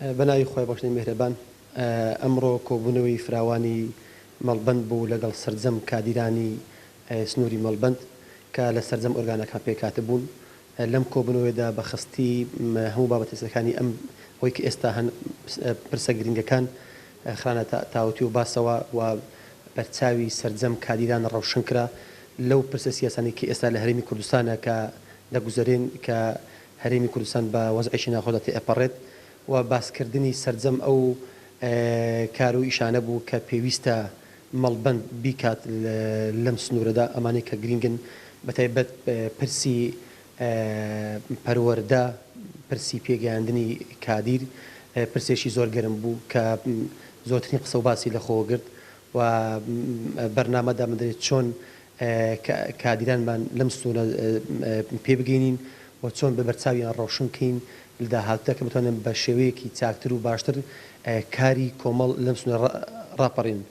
بەناوی خۆی بەخشندەی میهرەبان ئەمڕۆ کۆبوونەوەی فراوانی مەڵبەند بوو لەگەڵ سەرجەم کادیرانی سنووری مەڵبەند کە لە سەرجەم ئۆرگانەکان پێکاتە بوون لەم کۆبوونەوەیدا بەخستی هەموو بابەتەکانی ئەم ئەوەی کە ئێستا هەن پرسە گرنگەکان خرانە تاوەتی و باسەوە و بەرچاوی سەرجەم کادیران ڕەوشن کرا لەو پرسە سیاسانی کە ئێستا لە هەرێمی کوردستانە کە دەگوزارێن کە هەرێمی کوردستان بە وەزعیشی ناخۆداتی ئەپەڕێت و باسکردنی سەرجەم ئەو کار و ئیشانە بوو کە پێویستە مەڵبەند بیکات لەم سنوورەدا ئەمانەی کە گرنگن بەتایبەت پرسی پەروەردە پرسی پێگەیاندنی کادیر پرسێکی زۆر گەرم بوو کە زۆرترین قسە و باسی لە خۆگرت و بەرنامەدا من دەوێت چۆن کادیرانمان لەم سنوورە پێ بگەینین و چۆن بە بەرچاویان ڕەوشنکەین لە داهاتوودا کە بتوانن بە شێوەیەکی چاکتر و باشتر کاری کۆمەڵ لەم سنوورە ڕاپەڕین.